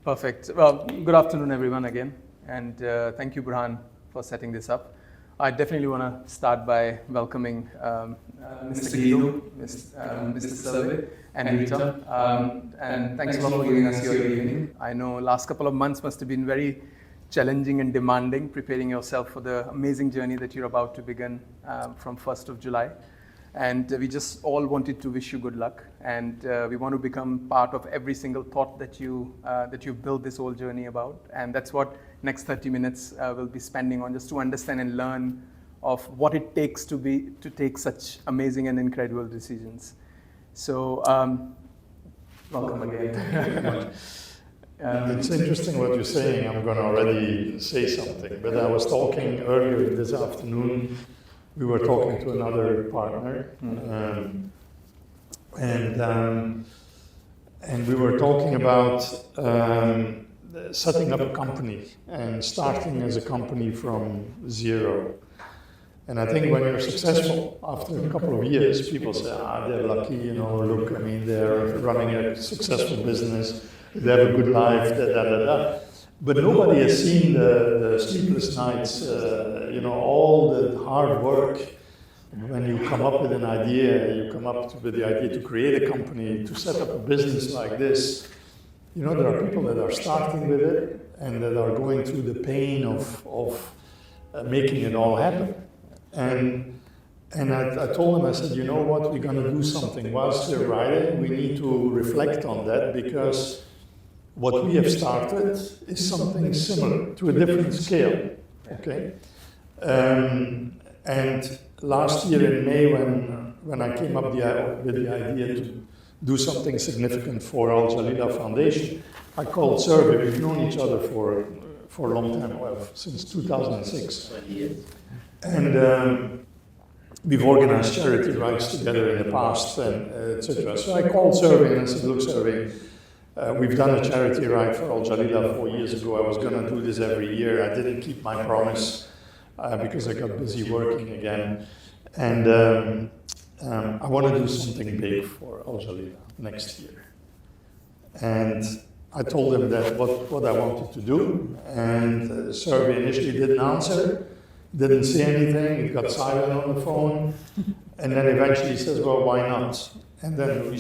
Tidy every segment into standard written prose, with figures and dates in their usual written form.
Perfect. Well, good afternoon, everyone, again. And thank you, Burhan, for setting this up. I definitely want to start by welcoming Mr. Guido, Mr. Survey, and Rita. And thanks a lot for giving us your evening. I know last couple of months must have been very challenging and demanding, preparing yourself for the amazing journey that you're about to begin from 1st of July. And we just all wanted to wish you good luck. And we want to become part of every single thought that you've built this whole journey about. And that's what next 30 minutes we'll be spending on, just to understand and learn of what it takes to take such amazing and incredible decisions. So welcome again. It's interesting what you're saying. I'm going to already say something, but I was talking earlier this afternoon. We were talking to another partner, and we were talking about setting up a company and starting as a company from zero. And I think when you're successful after a couple of years, people say, they're lucky, look, I mean, they're running a successful business, they have a good life, da. But nobody has seen the sleepless nights, all the hard work. When you come up with an idea, you come up with the idea to create a company, to set up a business like this. There are people that are starting with it and that are going through the pain of making it all happen. And I told them, I said, you know what, we're going to do something. Whilst we're writing, we need to reflect on that, because what we have started is something similar to a different scale, okay? And last year in May, when I came up with the idea to do something significant for Al Jalila Foundation, I called Survey. We've known each other for a long time, since 2006. And we've organized charity rides together in the past, and etc. So I called Survey and I said, look, Survey, we've done a charity ride for Al Jalila 4 years ago. I was going to do this every year. I didn't keep my promise because I got busy working again. And I want to do something big for Al Jalila next year. And I told him that what I wanted to do. And the Survey initially didn't answer, didn't say anything. It got silent on the phone. And then eventually he says, well, why not? And then we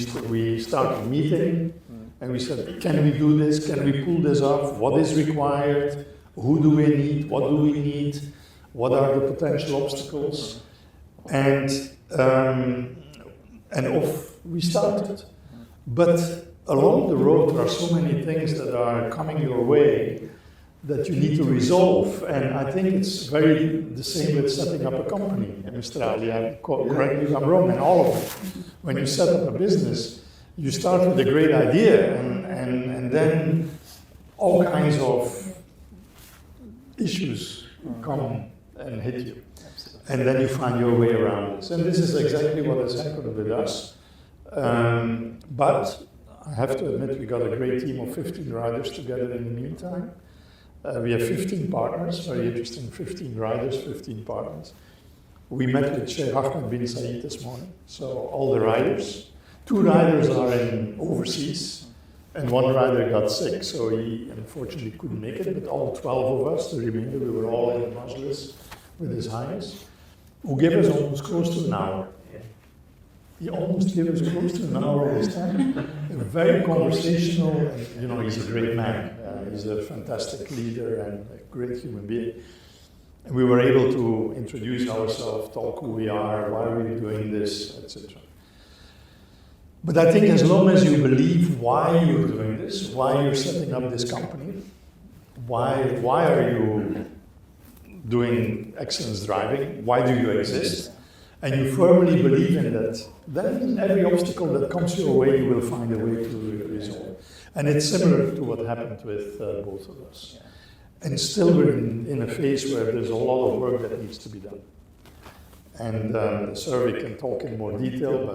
started meeting. And we said, can we do this? Can we pull this off? What is required? Who do we need? What do we need? What are the potential obstacles? And off we started. But along the road, there are so many things that are coming your way that you need to resolve. And I think it's very the same with setting up a company. Mr. Ali, correct me if I'm wrong, and all of it. When you set up a business, you start with a great idea, and then all kinds of issues come and hit you. And then you find your way around this. And this is exactly what has happened with us. But I have to admit, we got a great team of 15 riders together in the meantime. We have 15 partners, very interesting, 15 riders, 15 partners. We met with Sheikh Ahmed bin Saeed this morning, so all the riders. 2 riders are in overseas, and 1 rider got sick, so he unfortunately couldn't make it, but all 12 of us, the remainder, we were all in the Majlis with His Highness, who gave us almost close to an hour. He almost gave us close to an hour of his time. Very conversational, and, he's a great man. He's a fantastic leader and a great human being. And we were able to introduce ourselves, talk who we are, why are we doing this, etc. But I think as long as you believe why you're doing this, why you're setting up this company, why are you doing excellence driving, why do you exist, and you firmly believe in that, then every obstacle that comes your way, you will find a way to resolve. And it's similar to what happened with both of us. And still we're in a phase where there's a lot of work that needs to be done. And the Survey can talk in more detail,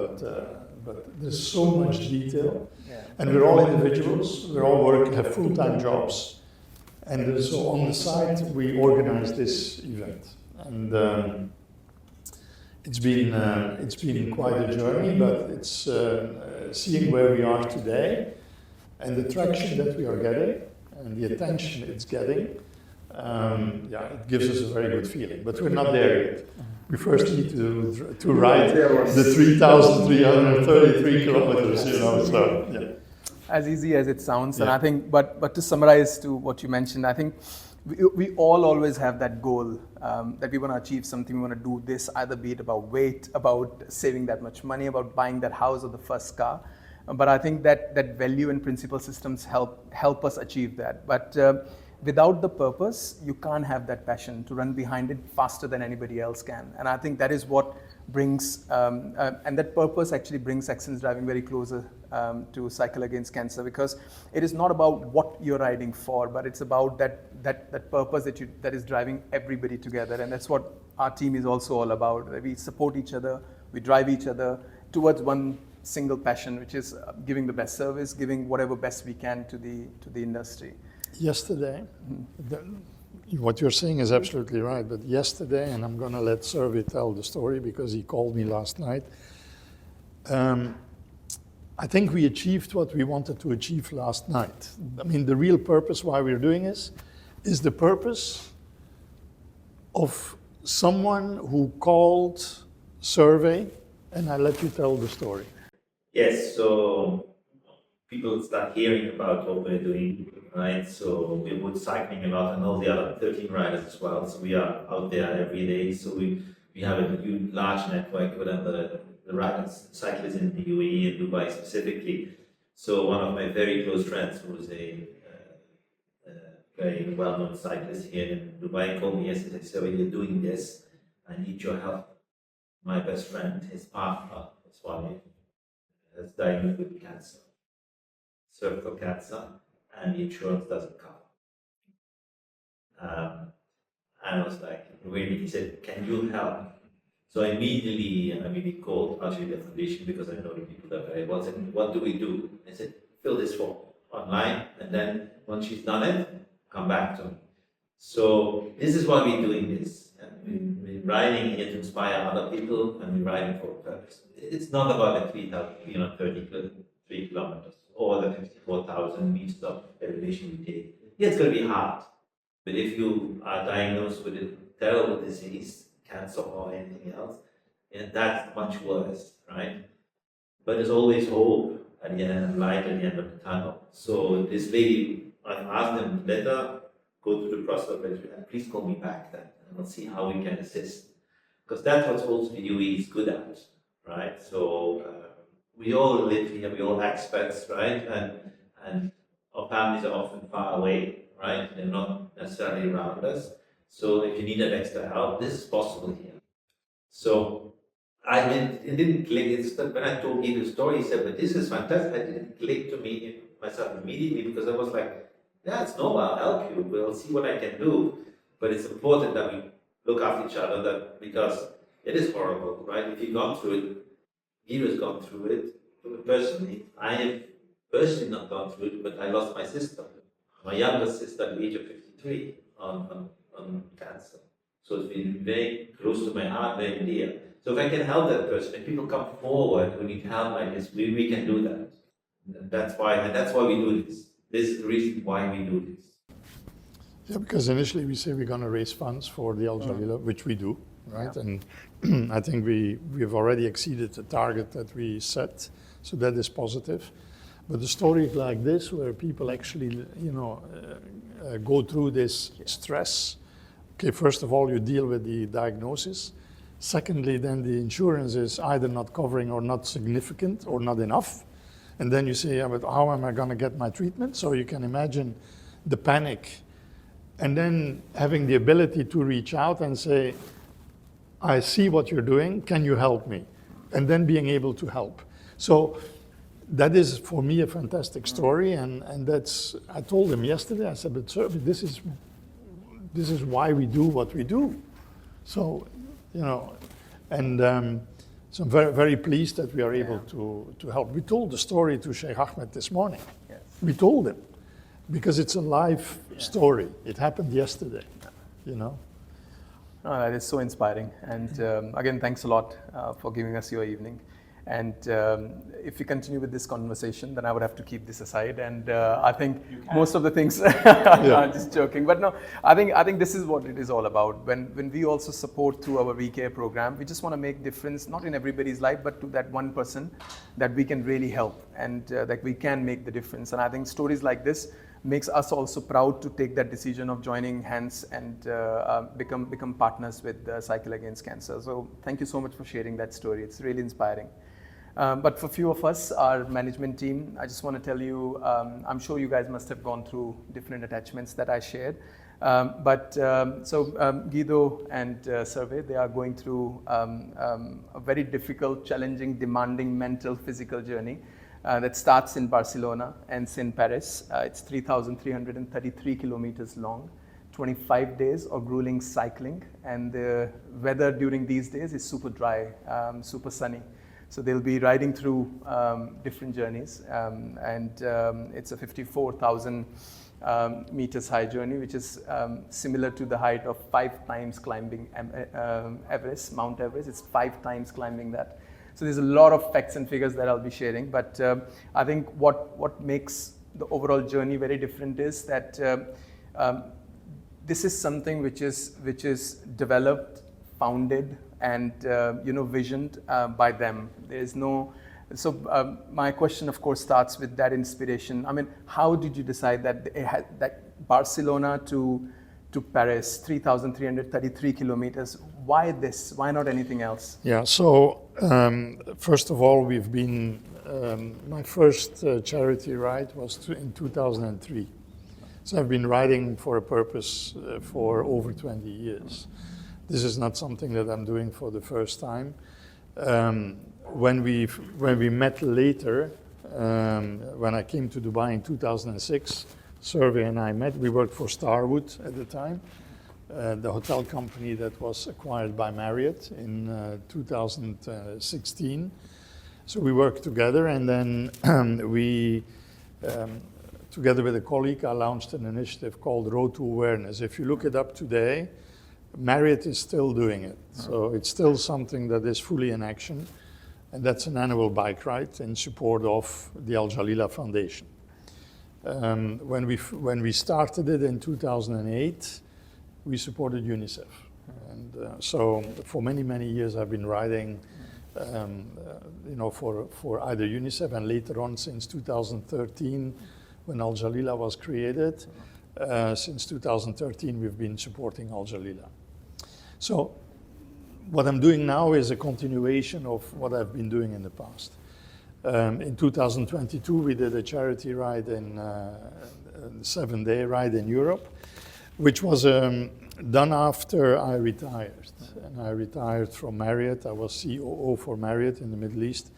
but there's so much detail. And we're all individuals, we all have full-time jobs. And so on the side, we organize this event. And it's been quite a journey, but it's seeing where we are today and the traction that we are getting. and the attention it's getting, it gives us a very good feeling. But we're not there yet. We first need to ride the 3,333 kilometers, so yeah. As easy as it sounds, and Yeah. I think, but to summarize to what you mentioned, I think we all always have that goal that we want to achieve something, we want to do this, either be it about weight, about saving that much money, about buying that house or the first car. But I think that value and principle systems help us achieve that. But without the purpose, you can't have that passion to run behind it faster than anybody else can. And I think that is what brings, and that purpose actually brings Excellence Driving very closer to Cycle Against Cancer, because it is not about what you're riding for, but it's about that purpose that is driving everybody together. And that's what our team is also all about. We support each other, we drive each other towards one single passion, which is giving the best service, giving whatever best we can to the industry. Yesterday, what you're saying is absolutely right, but yesterday, and I'm going to let Survey tell the story because he called me last night, I think we achieved what we wanted to achieve last night. I mean, the real purpose why we're doing this is the purpose of someone who called Survey, and I let you tell the story. Yes, so people start hearing about what we're doing, right? So we're both cycling a lot, and all the other 13 riders as well. So we are out there every day. So we have a huge, large network with the riders, cyclists in the UAE and Dubai specifically. So one of my very close friends, who is a very well-known cyclist here in Dubai, called me yesterday. So you're doing this, I need your help. My best friend, his partner, his wife, is diagnosed with cancer, cervical cancer, and the insurance doesn't cover. And I was like, really, he said, can you help? So immediately I called Al Sharia Foundation, because I know the people there very well. I said, what do we do? I said, fill this form online, and then once she's done it, come back to me. So this is why we're doing this. And we're riding here to inspire other people, and we're riding for a purpose. It's not about the 33 kilometers or the 54,000 meters of elevation we take. Yeah, it's going to be hard. But if you are diagnosed with a terrible disease, cancer or anything else, that's much worse, right? But there's always hope at the end, light at the end of the tunnel. So this lady, I've asked them, let her go through the process of registry, and please call me back then, and we'll see how we can assist. Because that's what also the UAE is good at, right? So we all live here, we all expats, right? And our families are often far away, right? They're not necessarily around us. So if you need that extra help, this is possible here. So it didn't click. It's when I told you the story, he said, but this is fantastic. It didn't click to me myself immediately, because I was like, yeah, it's normal, I'll help you. We'll see what I can do. But it's important that we look after each other, because it is horrible, right? If you've gone through it, Guido's gone through it. Personally, I have personally not gone through it, but I lost my sister, my younger sister at the age of 53 on cancer. So it's been very close to my heart, very dear. So if I can help that person, if people come forward who need help like this, we can do that. That's why we do this. This is the reason why we do this. Yeah, because initially we say we're going to raise funds for the Al Jalila, which we do, right? Yeah. And I think we've already exceeded the target that we set, so that is positive. But the story like this, where people actually, go through this stress. Okay, first of all, you deal with the diagnosis. Secondly, then the insurance is either not covering or not significant or not enough. And then you say, yeah, but how am I going to get my treatment? So you can imagine the panic. And then having the ability to reach out and say, I see what you're doing, can you help me? And then being able to help. So that is, for me, a fantastic story. And that's, I told him yesterday, I said, but sir, this is why we do what we do. So, so I'm very, very pleased that we are able to help. We told the story to Sheikh Ahmed this morning. Yes. We told him, because it's a live story. It happened yesterday, Oh, that is so inspiring. And again, thanks a lot for giving us your evening. And if we continue with this conversation, then I would have to keep this aside. And I think most of the things, I'm just joking. But no, I think this is what it is all about. When we also support through our VCare program, we just want to make difference, not in everybody's life, but to that one person that we can really help and that we can make the difference. And I think stories like this makes us also proud to take that decision of joining hands and become partners with Cycle Against Cancer. So thank you so much for sharing that story. It's really inspiring. But for few of us, our management team, I just want to tell you, I'm sure you guys must have gone through different attachments that I shared. So Guido and Survey, they are going through a very difficult, challenging, demanding mental, physical journey that starts in Barcelona, ends in Paris. It's 3,333 kilometers long, 25 days of grueling cycling, and the weather during these days is super dry, super sunny. So they'll be riding through different journeys, and it's a 54,000 meters high journey, which is similar to the height of 5 times climbing Everest, Mount Everest. It's 5 times climbing that. So there's a lot of facts and figures that I'll be sharing, but I think what makes the overall journey very different is that this is something which is developed, founded, and visioned by them. There's no. So my question, of course, starts with that inspiration. I mean, how did you decide that Barcelona to Paris, 3,333 kilometers? Why this? Why not anything else? Yeah. So first of all, we've been. My first charity ride was in 2003. So I've been riding for a purpose for over 20 years. This is not something that I'm doing for the first time. When we met later, when I came to Dubai in 2006, Survey and I met. We worked for Starwood at the time, the hotel company that was acquired by Marriott in 2016. So we worked together, and then together with a colleague, I launched an initiative called Road to Awareness. If you look it up today, Marriott is still doing it. So it's still something that is fully in action. And that's an annual bike ride in support of the Al Jalila Foundation. When we started it in 2008, we supported UNICEF. And so for many, many years I've been riding for either UNICEF, and later on since 2013 when Al Jalila was created. Since 2013 we've been supporting Al Jalila. So what I'm doing now is a continuation of what I've been doing in the past. In 2022, we did a charity ride a 7-day ride in Europe, which was done after I retired. And I retired from Marriott. I was COO for Marriott in the Middle East.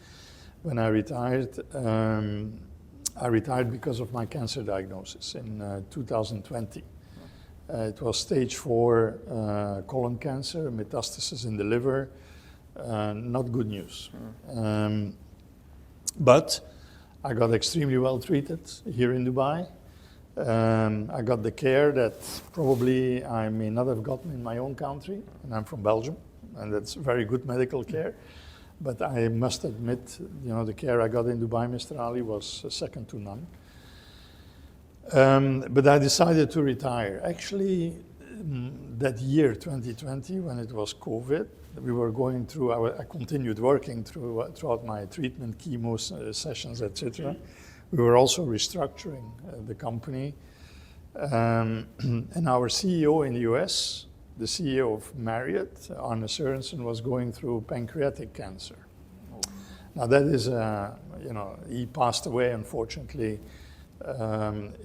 When I retired because of my cancer diagnosis in 2020. It was stage 4 colon cancer, metastasis in the liver. Not good news. But I got extremely well treated here in Dubai. I got the care that probably I may not have gotten in my own country, and I'm from Belgium, and that's very good medical care. But I must admit, the care I got in Dubai, Mr. Ali, was second to none. But I decided to retire. Actually, that year, 2020, when it was COVID, we were going through I continued working throughout my treatment, chemo sessions, etc. We were also restructuring the company. And our CEO in the US, the CEO of Marriott, Arne Sørensen, was going through pancreatic cancer. Now that is, he passed away, unfortunately,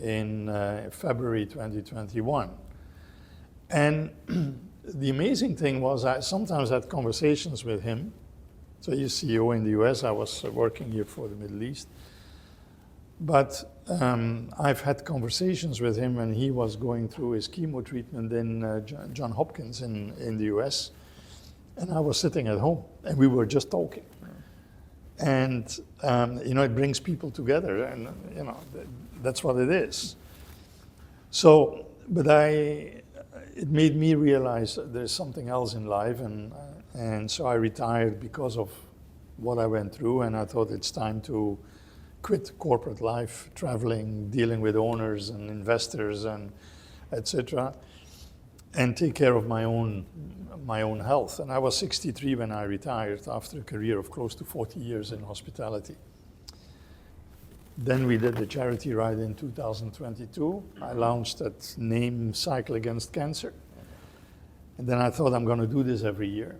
in February 2021. And the amazing thing was I sometimes had conversations with him. So he's CEO in the US, I was working here for the Middle East. But I've had conversations with him when he was going through his chemo treatment in Johns Hopkins in the US. And I was sitting at home and we were just talking. And, it brings people together and, that's what it is. So, but it made me realize there's something else in life, and so I retired because of what I went through, and I thought it's time to quit corporate life, traveling, dealing with owners and investors and etc., and take care of my own health. And I was 63 when I retired after a career of close to 40 years in hospitality. Then we did the charity ride in 2022. I launched that name, Cycle Against Cancer. And then I thought I'm going to do this every year,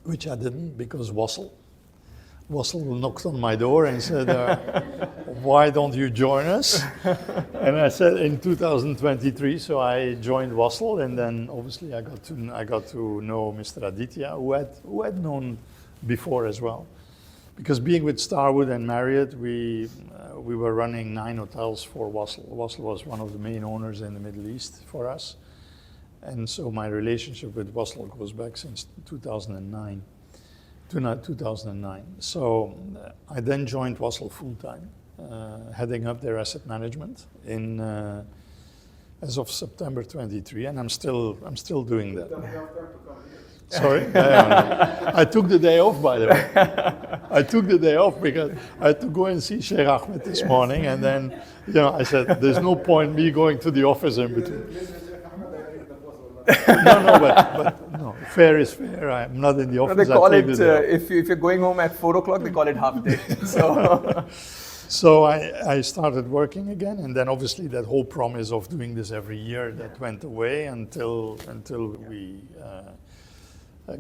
which I didn't, because Wassel knocked on my door and said, why don't you join us? And I said in 2023, so I joined Wassel, and then obviously I got to know Mr. Aditya, who had known before as well. Because being with Starwood and Marriott, we were running 9 hotels for Wassel. Wassel was one of the main owners in the Middle East for us. And so my relationship with Wassel goes back since 2009. So I then joined Wassel full-time, heading up their asset management as of September 23, and I'm still doing that. Sorry? I took the day off, by the way. I took the day off because I had to go and see Sheikh Ahmed this morning, and then, I said, there's no point me going to the office in between. No, fair is fair. I'm not in the office. No, they call it, if you're going home at 4 o'clock, they call it half day. So I started working again, and then obviously that whole promise of doing this every year, that went away until we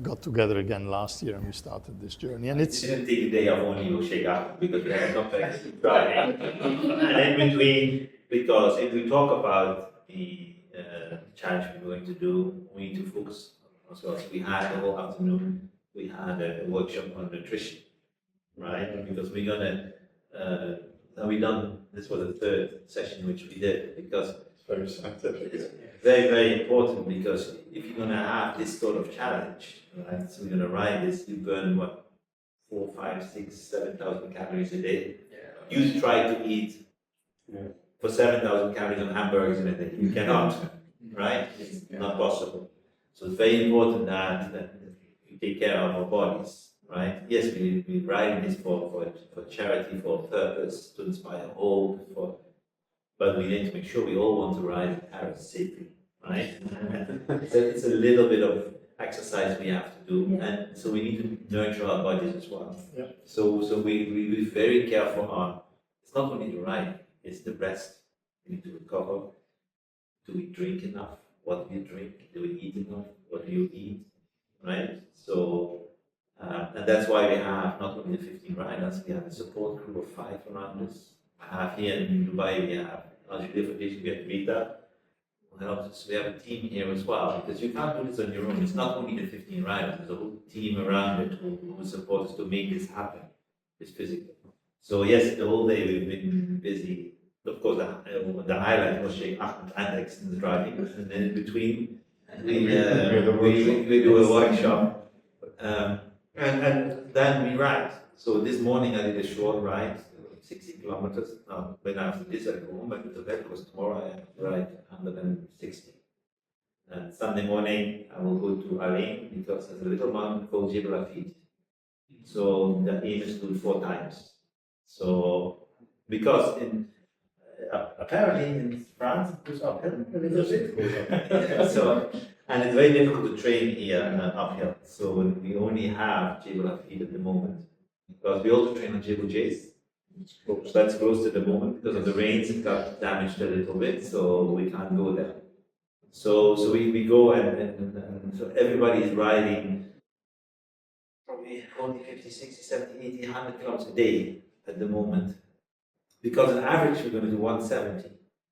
got together again last year and we started this journey. And it's didn't take a day off only to shake up because we had complex driving. And in between, because if we talk about the challenge we're going to do, we need to focus as well. So we had the whole afternoon, we had a workshop on nutrition, right? Because we're gonna, this was the third session which we did, because very scientific. it's very, very important, because if you're gonna have this sort of challenge, right? So we're gonna ride this, you burn what, 4, 5, 6, 7,000 calories a day. Yeah. You try to eat for 7,000 calories on hamburgers in a day. You cannot, right? It's not possible. So it's very important that we take care of our bodies, right? Yes, we ride this for charity, for purpose, to inspire hope, but we need to make sure we all want to ride in Paris safely, right? It's a little bit of exercise we have to do, and so we need to nurture our bodies as well. Yeah. So we're very careful on, it's not only the ride, it's the rest. We need to recover. Do we drink enough? What do you drink? Do we eat enough? What do you eat? Right? So, and that's why we have not only the 15 riders, we have a support group of 5 around us. I have here in Dubai, we have Algeria Foundation, we have Rita. We have a team here as well, because you can't do this on your own. It's not only the 15 riders, there's a whole team around it who support us to make this happen, this physical. So yes, the whole day we've been busy. Of course, the highlight was Sheikh Ahmed and Exton's driving, and then in between we do a workshop, and then we ride. So this morning I did a short ride, 60 kilometers. Now, when after this I go home, but the bet was tomorrow I have to ride 160. And Sunday morning I will go to Alain, because there's a little mountain called Jebel Afid. So the aim is to do 4 times. So because apparently in France it goes uphill a little bit. So, and it's very difficult to train here uphill. So we only have Jebel Afid at the moment, because we also train on Jebel Jais. That's closed at the moment because of the rains. It got damaged a little bit, so we can't go there. So we go and so everybody is riding probably 40, 50, 60, 70, 80, 100 kilometers a day at the moment. Because on average we're going to do 170,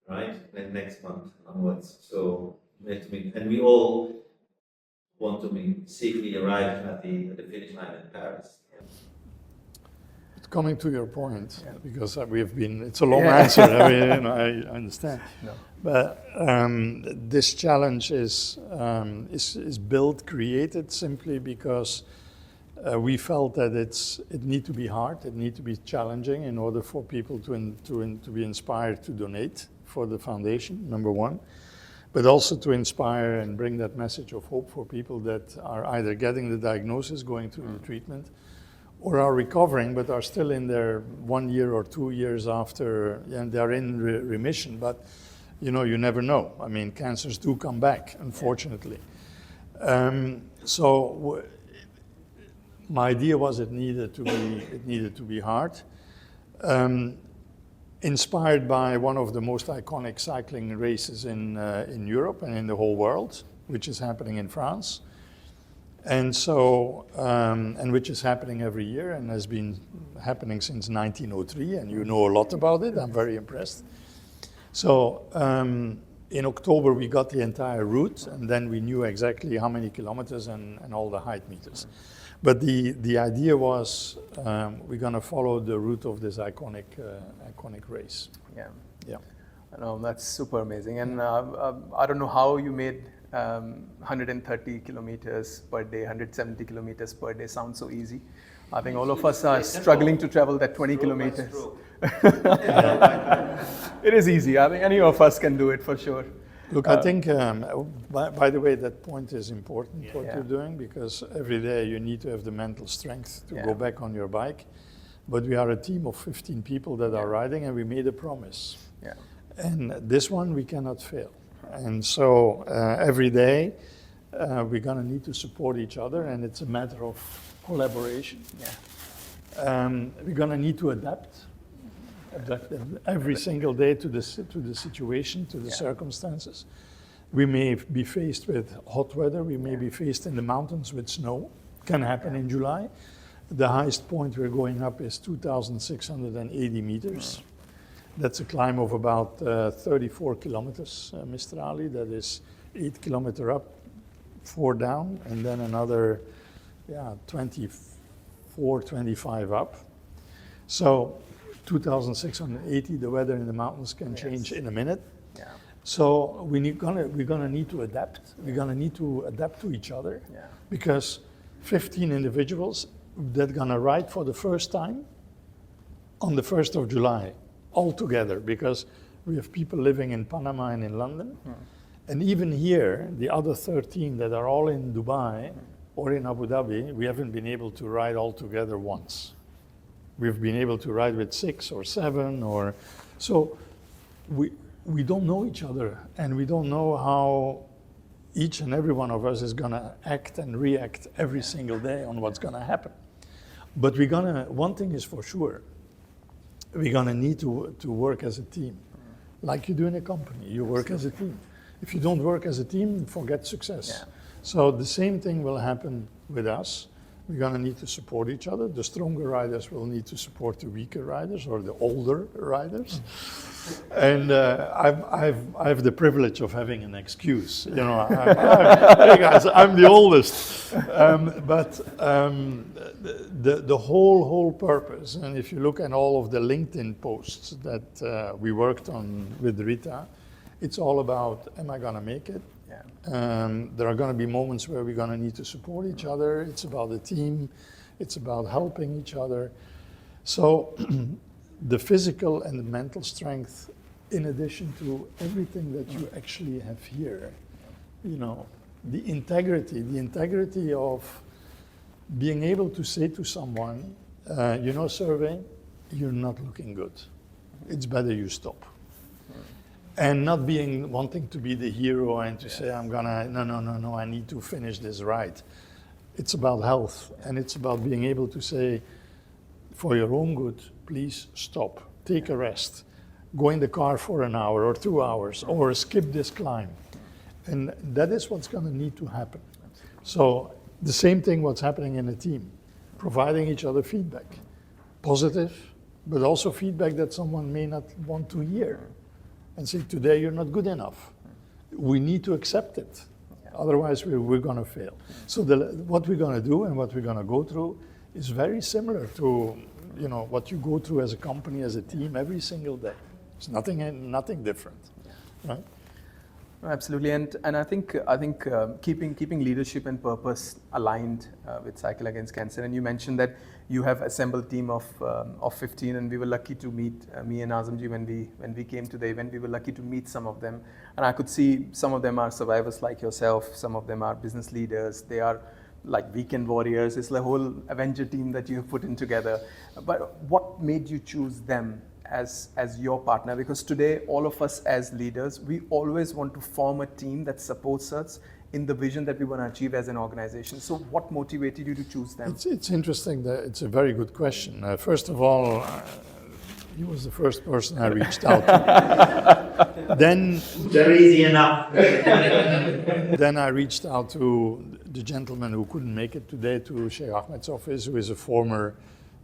right? And next month onwards. So we have to make, and we all want to safely arrive at the finish line in Paris. Coming to your point, because it's a long answer, I understand. No. But this challenge is created simply because we felt that it needs to be hard, it needs to be challenging in order for people to be inspired to donate for the foundation, number one, but also to inspire and bring that message of hope for people that are either getting the diagnosis, going through the treatment, or are recovering, but are still in their 1 year or 2 years after, and they're in remission. But you know, you never know. I mean, cancers do come back, unfortunately. My idea was it needed to be hard. Inspired by one of the most iconic cycling races in Europe and in the whole world, which is happening in France. And so, and which is happening every year and has been happening since 1903, and you know a lot about it. I'm very impressed. So in October we got the entire route, and then we knew exactly how many kilometers and all the height meters. But the idea was we're going to follow the route of this iconic race. Yeah. Yeah. No, that's super amazing. And I don't know how you made 130 kilometers per day, 170 kilometers per day sound so easy. I think all of us are struggling to travel that 20 kilometers. It is easy. I think any of us can do it for sure. Look, I think, by the way, that point is important, what you're doing, because every day you need to have the mental strength to go back on your bike. But we are a team of 15 people that are riding, and we made a promise. Yeah. And this one we cannot fail. And so every day we're going to need to support each other, and it's a matter of collaboration. Yeah. We're going to need to adapt every single day to the situation, to the circumstances. We may be faced with hot weather. We may be faced in the mountains with snow. Can happen in July. The highest point we're going up is 2,680 meters. That's a climb of about 34 kilometers, Mr. Ali. That is 8 kilometers up, 4 down, and then another 24, 25 up. So 2,680, the weather in the mountains can change in a minute. Yeah. So we're gonna need to adapt. We're gonna need to adapt to each other, because 15 individuals that are gonna ride for the first time on the 1st of July, all together, because we have people living in Panama and in London. And even here, the other 13 that are all in Dubai or in Abu Dhabi, we haven't been able to ride all together once. We've been able to ride with 6 or 7, or so we don't know each other, and we don't know how each and every one of us is gonna act and react every single day on what's gonna happen. But one thing is for sure, we're gonna need to work as a team. Like you do in a company, you work as a team. If you don't work as a team, forget success. Yeah. So the same thing will happen with us. We're gonna need to support each other. The stronger riders will need to support the weaker riders or the older riders. And I have the privilege of having an excuse. You know, hey guys, I'm the oldest. But the whole purpose, and if you look at all of the LinkedIn posts that we worked on with Rita, it's all about, am I gonna make it? There are going to be moments where we're going to need to support each other. It's about the team. It's about helping each other. So the physical and the mental strength, in addition to everything that you actually have here, you know, the integrity of being able to say to someone, you know, Survey, you're not looking good. It's better you stop. And not wanting to be the hero and to say, no, I need to finish this right. It's about health, and it's about being able to say, for your own good, please stop, take a rest, go in the car for an hour or 2 hours, or skip this climb. And that is what's gonna need to happen. So the same thing what's happening in a team, providing each other feedback, positive, but also feedback that someone may not want to hear. And say, today you're not good enough. We need to accept it. Otherwise, we're going to fail. So what we're going to do and what we're going to go through is very similar to, you know, what you go through as a company, as a team, every single day. It's nothing different, right? Absolutely, and I think keeping leadership and purpose aligned with Cycle Against Cancer. And you mentioned that you have assembled a team of 15, and we were lucky to meet me and Azamji when we came to the event. We were lucky to meet some of them, and I could see some of them are survivors like yourself. Some of them are business leaders. They are like Weekend Warriors. It's the whole Avenger team that you have put in together. But what made you choose them as your partner? Because today, all of us as leaders, we always want to form a team that supports us in the vision that we want to achieve as an organization. So what motivated you to choose them? It's interesting. That it's a very good question. First of all, he was the first person I reached out to. Then, Very easy enough. then I reached out to the gentleman who couldn't make it today, to Sheikh Ahmed's office, who is a former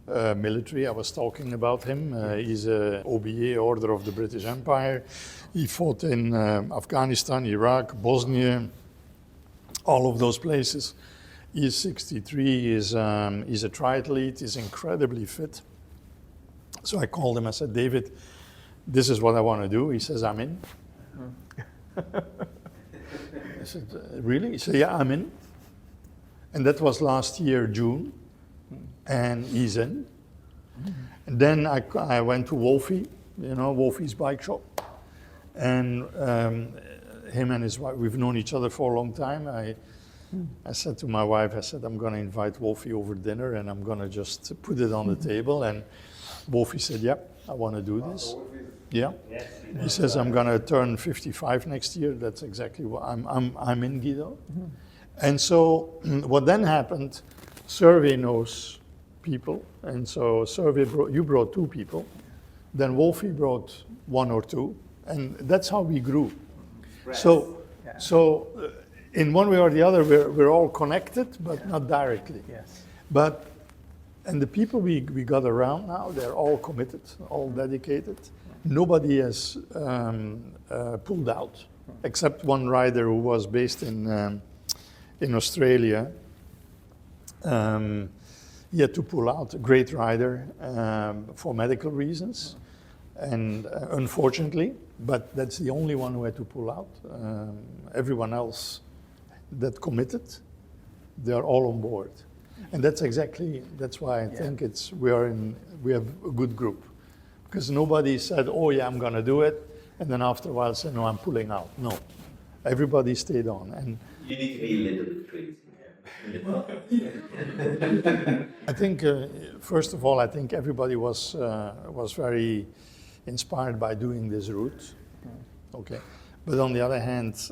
military. I was talking about him. He's a OBA, Order of the British Empire. He fought in Afghanistan, Iraq, Bosnia, all of those places. He's 63, he's a triathlete, he's incredibly fit. So I called him, I said, David, this is what I want to do. He says, I'm in. I said, really? He said, yeah, I'm in. And that was last year, June, and he's in. And then I went to Wolfie, Wolfie's bike shop. And him and his wife, we've known each other for a long time. I said to my wife, I said, I'm going to invite Wolfie over dinner and I'm going to just put it on the table. And Wolfie said, yep, I want to do this. Yeah. He says, I'm going to turn 55 next year. That's exactly what I'm in, Guido. And so what then happened, Survey knows people. And so Survey, you brought 2 people. Then Wolfie brought 1 or 2. And that's how we grew. Right. So in one way or the other, we're all connected, but not directly. Yes. And the people we got around now, they're all committed, all dedicated. Nobody has pulled out, except one rider who was based in Australia. He had to pull out, a great rider, for medical reasons, and unfortunately, but that's the only one who had to pull out. Everyone else that committed, they're all on board. And that's why I think we have a good group. Because nobody said, oh yeah, I'm gonna do it, and then after a while said, no, I'm pulling out. No, everybody stayed on. And You need to be a little bit crazy. I think, first of all, I think everybody was very inspired by doing this route. Okay. But on the other hand,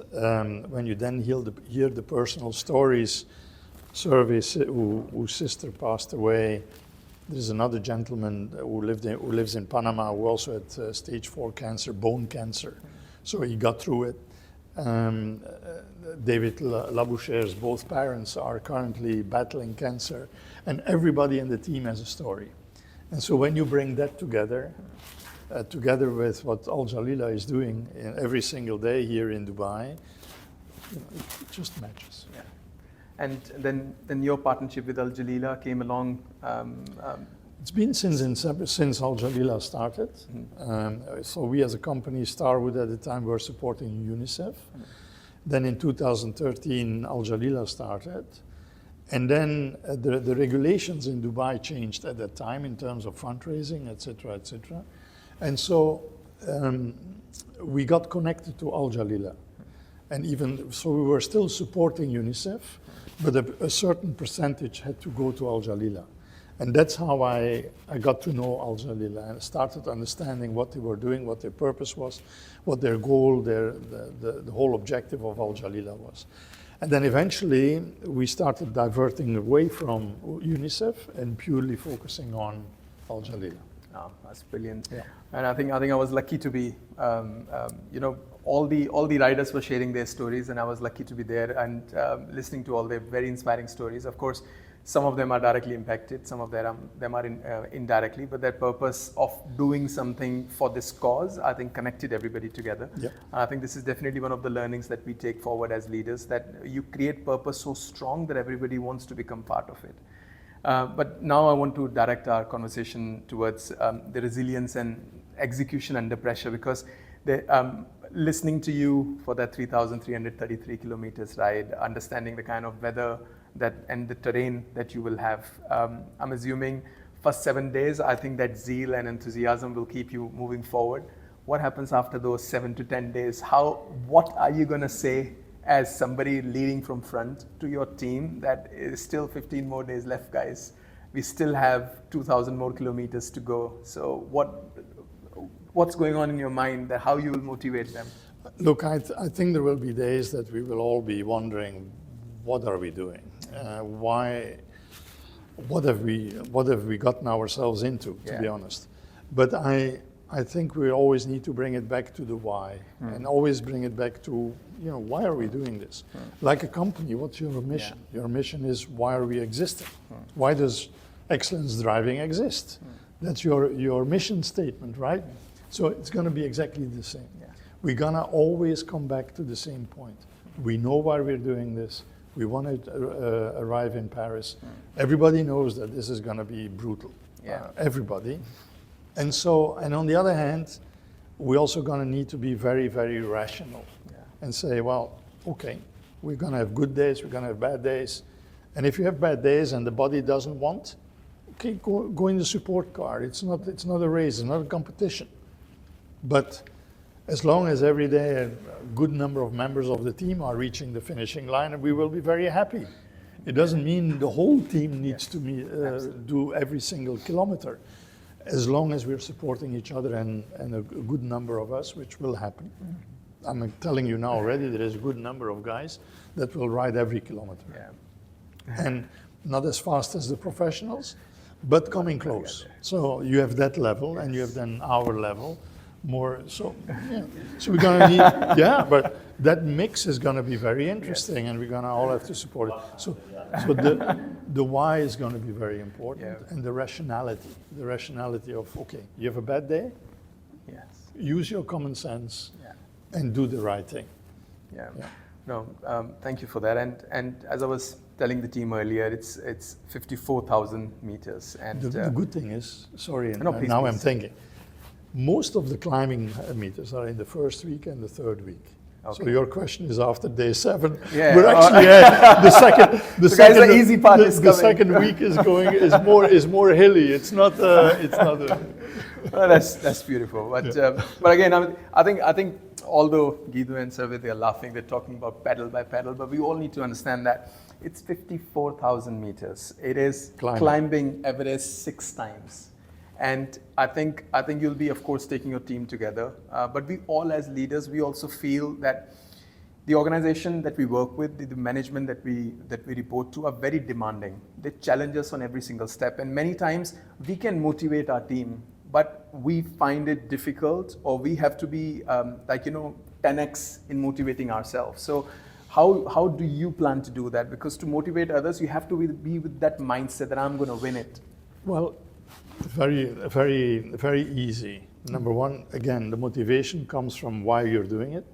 when you then hear the personal stories, Survey's whose sister passed away. There's another gentleman who lives in Panama who also had stage 4 cancer, bone cancer. So he got through it. David Labouchere's both parents are currently battling cancer, and everybody in the team has a story. And so when you bring that together with what Al Jalila is doing every single day here in Dubai, it just matches. Yeah. And then your partnership with Al Jalila came along. It's been since Al Jalila started. So we as a company, Starwood at the time, were supporting UNICEF. Then in 2013, Al Jalila started. And then the regulations in Dubai changed at that time in terms of fundraising, et cetera, et cetera. And so we got connected to Al Jalila. And even so, we were still supporting UNICEF, but a certain percentage had to go to Al Jalila. And that's how I got to know Al Jalila and started understanding what they were doing, what their purpose was, what their goal, the whole objective of Al Jalila was. And then eventually we started diverting away from UNICEF and purely focusing on Al Jalila. Oh, that's brilliant. Yeah. And I think I was lucky to be, all the riders were sharing their stories, and I was lucky to be there and listening to all their very inspiring stories. Of course, some of them are directly impacted, some of them are indirectly, but their purpose of doing something for this cause, I think, connected everybody together. Yep. I think this is definitely one of the learnings that we take forward as leaders, that you create purpose so strong that everybody wants to become part of it. But now I want to direct our conversation towards the resilience and execution under pressure, because listening to you for that 3,333 kilometers ride, understanding the kind of weather and the terrain that you will have, I'm assuming first 7 days, I think that zeal and enthusiasm will keep you moving forward. What happens after those 7 to 10 days? What are you going to say as somebody leading from front to your team that is still 15 more days left, guys. We still have 2,000 more kilometers to go. So what's going on in your mind, that how you will motivate them? Look, I think there will be days that we will all be wondering, what are we doing? What have we gotten ourselves into, to be honest? But I think we always need to bring it back to the why, and always bring it back to, why are we doing this? Like a company, what's your mission? Your mission is, why are we existing? Why does excellence driving exist? That's your mission statement, right? So it's going to be exactly the same. We're going to always come back to the same point. We know why we're doing this. We want to arrive in Paris. Everybody knows that this is going to be brutal. Everybody. And on the other hand, we're also going to need to be very, very rational and say, well, okay, we're going to have good days, we're going to have bad days. And if you have bad days and the body doesn't want, okay, go in the support car. It's not a race, it's not a competition. But as long as every day a good number of members of the team are reaching the finishing line, we will be very happy. It doesn't mean the whole team needs to do every single kilometer. As long as we're supporting each other and a good number of us, which will happen. I'm telling you now already, there is a good number of guys that will ride every kilometer. And not as fast as the professionals, but coming close. So you have that level, and you have then our level. More so we're gonna need but that mix is gonna be very interesting, and we're gonna all have to support it. So the why is gonna be very important, and the rationality of, okay, you have a bad day, use your common sense and do the right thing. No, thank you for that. And as I was telling the team earlier, it's 54,000 meters. And the good thing is, please. I'm thinking, most of the climbing meters are in the first week and the third week. So your question is after day 7. We're actually the second. The easy part is coming. The second week is more hilly. It's not. That's beautiful. But again, I think although Guido and Servet, they're laughing, they're talking about pedal by pedal, but we all need to understand that it's 54,000 meters. It is climbing Everest 6 times. And I think you'll be, of course, taking your team together. But we all, as leaders, we also feel that the organization that we work with, the management that we report to, are very demanding. They challenge us on every single step. And many times we can motivate our team, but we find it difficult, or we have to be 10x in motivating ourselves. So how do you plan to do that? Because to motivate others, you have to be with that mindset that I'm going to win it. Well, very, very, very easy. Number one, again, the motivation comes from why you're doing it.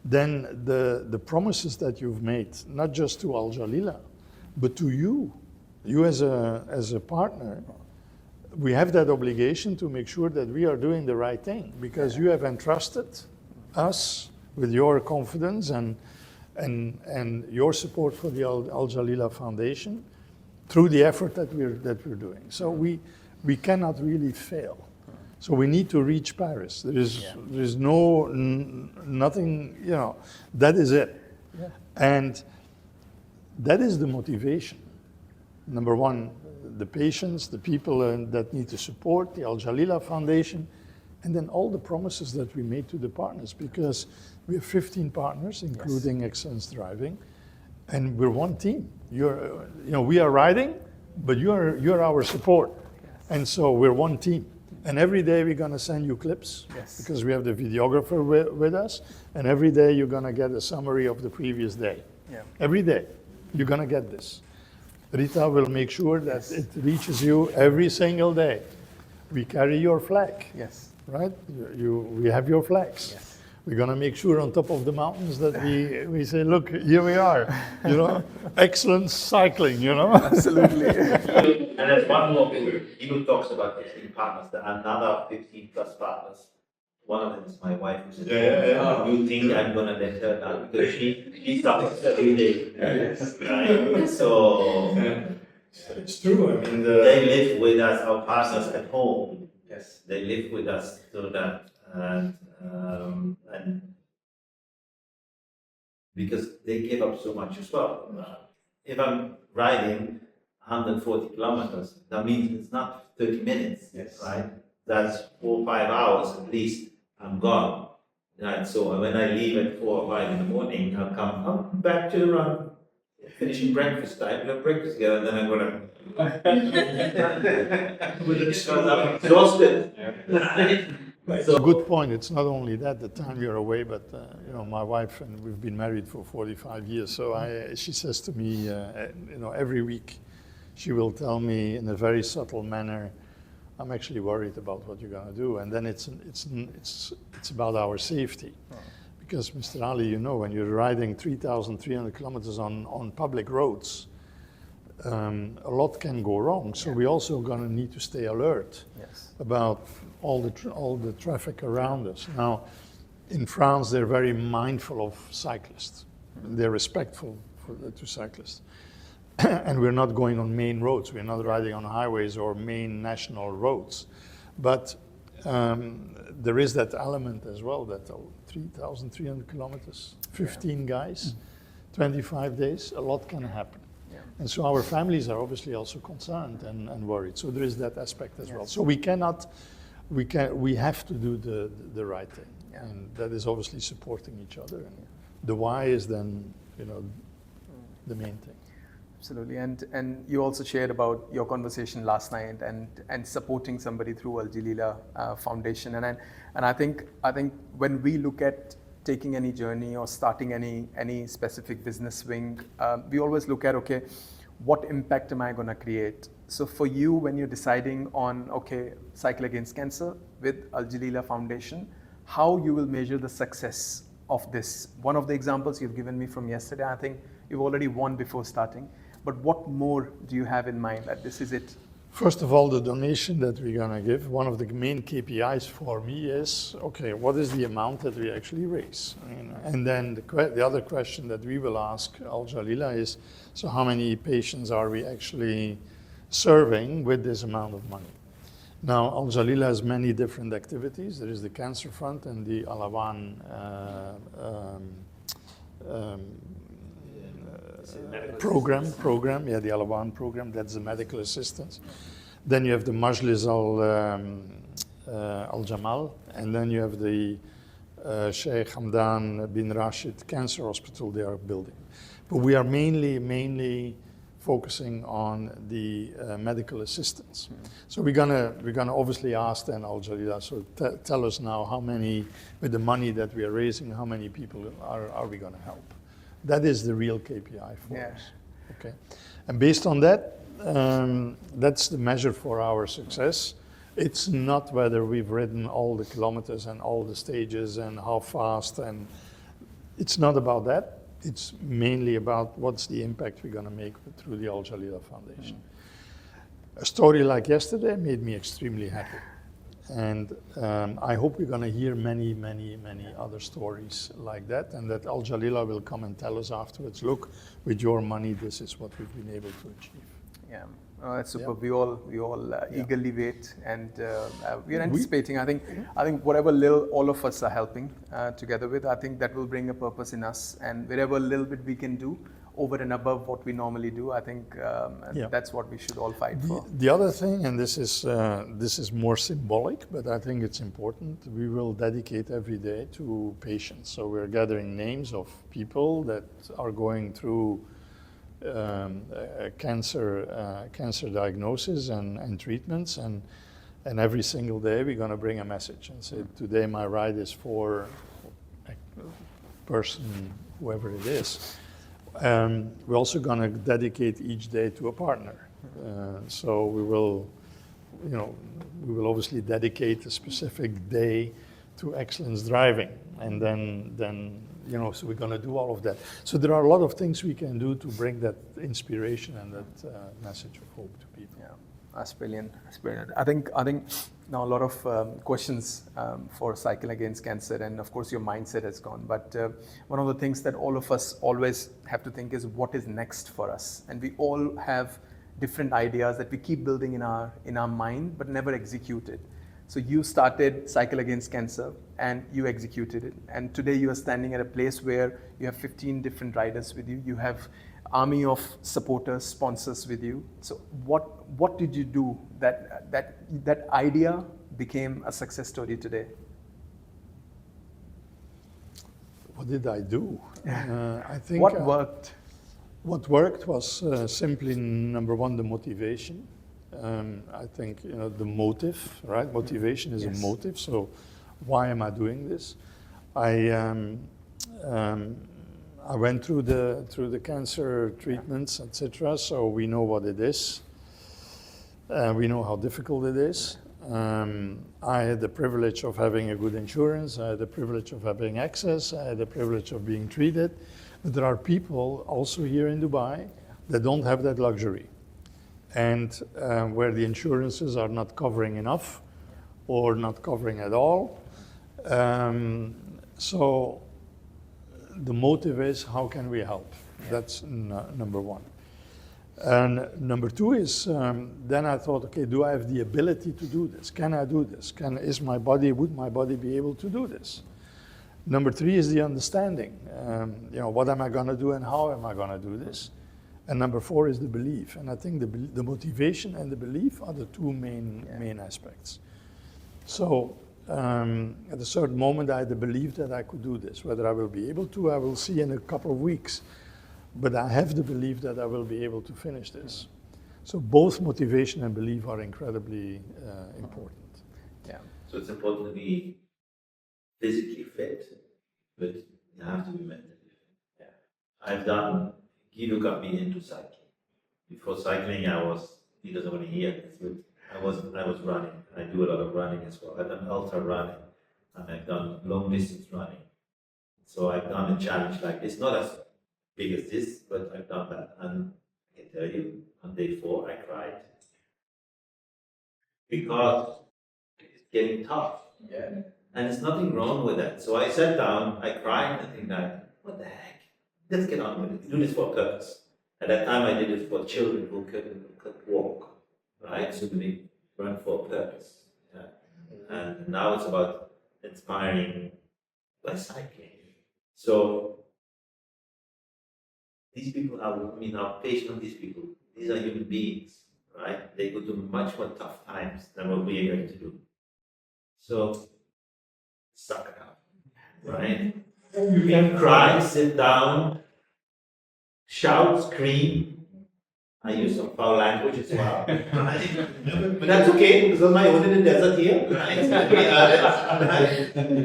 Then the promises that you've made, not just to Al Jalila, but to you as a partner. We have that obligation to make sure that we are doing the right thing, because you have entrusted us with your confidence and your support for the Al Jalila Foundation through the effort that we're doing. So we cannot really fail. So we need to reach Paris. There's nothing, that is it. And that is the motivation. Number one, the patients, the people that need to support the Al Jalila Foundation, and then all the promises that we made to the partners, because we have 15 partners, including Excellence Driving, and we're one team. We are riding, but you're our support. And so we're one team. And every day we're going to send you clips, because we have the videographer with us. And every day you're going to get a summary of the previous day. Every day you're going to get this. Rita will make sure that it reaches you every single day. We carry your flag, right? We have your flags. We're going to make sure on top of the mountains that we say, look, here we are, excellent cycling, Absolutely. And there's one more thing. Guido talks about 15 partners. There are another 15 plus partners. One of them is my wife, who said, you think I'm going to let her down? Because she suffers every day. Right? So it's true. I mean, they live with us, our partners at home. They live with us so that, and because they give up so much as well. If I'm riding 140 kilometers, that means it's not 30 minutes, right? That's 4 or 5 hours at least. I'm gone. Right, so when I leave at 4 or 5 in the morning, I'm back to finishing breakfast. I have breakfast together, and then I'm gonna. Because I'm exhausted. It's a good point. It's not only that the time you're away, but my wife and we've been married for 45 years. So she says to me, every week, she will tell me in a very subtle manner, I'm actually worried about what you're going to do. And then it's about our safety. Because Mr. Ali, when you're riding 3,300 kilometers on public roads, a lot can go wrong. So we're also going to need to stay alert about all the traffic around us. Now, in France, they're very mindful of cyclists. They're respectful to cyclists. And we're not going on main roads. We're not riding on highways or main national roads. But there is that element as well, that 3,300 kilometers, 15 guys, 25 days, a lot can happen. Yeah. And so our families are obviously also concerned and worried. So there is that aspect as well. So we have to do the right thing. Yeah. And that is obviously supporting each other. And the why is then, the main thing. Absolutely, and you also shared about your conversation last night and supporting somebody through Al Jalila Foundation, and I think when we look at taking any journey or starting any specific business wing, we always look at, okay, what impact am I going to create? So for you, when you're deciding on, okay, Cycle Against Cancer with Al Jalila Foundation, how you will measure the success of this? One of the examples you've given me from yesterday, I think you've already won before starting. But what more do you have in mind that this is it? First of all, the donation that we're going to give, one of the main KPIs for me is, okay, what is the amount that we actually raise? And then the other question that we will ask Al Jalila is, so how many patients are we actually serving with this amount of money? Now, Al Jalila has many different activities. There is the Cancer Fund and the Alawan program, the Alawan program, that's the medical assistance. Then you have the Majlis Al Jamal, and then you have the Sheikh Hamdan bin Rashid Cancer Hospital they are building. But we are mainly focusing on the medical assistance. So we're gonna obviously ask then Al Jalila, so tell us now how many, with the money that we are raising, how many people are we gonna help? That is the real KPI for us. Okay, and based on that, that's the measure for our success. It's not whether we've ridden all the kilometers and all the stages and how fast, and it's not about that. It's mainly about what's the impact we're going to make through the Al Jalila Foundation. A story like yesterday made me extremely happy. And I hope we're going to hear many other stories like that, and that Al Jalila will come and tell us afterwards, look, with your money, this is what we've been able to achieve. Yeah, that's super. Yeah. We all eagerly wait, and we're anticipating. I think whatever little all of us are helping together with, I think that will bring a purpose in us, and wherever little bit we can do over and above what we normally do, I think that's what we should all fight for. The other thing, and this is more symbolic, but I think it's important, we will dedicate every day to patients. So we're gathering names of people that are going through cancer diagnosis and treatments, and every single day we're going to bring a message and say, today my ride is for a person, whoever it is. We're also going to dedicate each day to a partner. So we will obviously dedicate a specific day to excellence driving, and then so we're going to do all of that. So there are a lot of things we can do to bring that inspiration and that message of hope to people. Yeah, that's brilliant. That's brilliant. I think now a lot of questions for Cycle Against Cancer, and of course your mindset has gone. But one of the things that all of us always have to think is what is next for us, and we all have different ideas that we keep building in our mind, but never executed. So you started Cycle Against Cancer, and you executed it. And today you are standing at a place where you have 15 different riders with you. You have army of supporters, sponsors with you. So what did you do that idea became a success story today? What did I do? I think What worked? What worked was simply number one, the motivation. I think the motive, right? Motivation is Yes. a motive. So why am I doing this? I went through the cancer treatments, etc. So we know what it is. We know how difficult it is. I had the privilege of having a good insurance. I had the privilege of having access. I had the privilege of being treated. But there are people also here in Dubai that don't have that luxury, and where the insurances are not covering enough or not covering at all. So the motive is, how can we help? That's number one. And number two is, then I thought, okay, do I have the ability to do this? Can I do this? Would my body be able to do this? Number three is the understanding. What am I going to do and how am I going to do this? And number four is the belief. And I think the motivation and the belief are the two main aspects. So at a certain moment, I had the belief that I could do this. Whether I will be able to, I will see in a couple of weeks. But I have the belief that I will be able to finish this. So both motivation and belief are incredibly important. Yeah. So it's important to be physically fit, but you have to be mentally fit. Yeah. Guido got me into cycling. Before cycling, he doesn't want to hear this, but I was running. I do a lot of running as well. I've done ultra running, and I've done long distance running. So I've done a challenge like this, not as big as this, but I've done that. And I can tell you, on day 4, I cried. Because it's getting tough. Yeah. And there's nothing wrong with that. So I sat down, I cried, and I think that, what the heck? Let's get on with it. Do this for a purpose. At that time, I did it for children who could walk, right? So we run for a purpose. Yeah? And now it's about inspiring by cycling. So these people how patient these people. These are human beings, right? They go through much more tough times than what we are going to do. So suck it up, right? You can cry, sit down, shout, scream. I use some foul language as well, right? But that's okay because I'm my own in the desert here, right?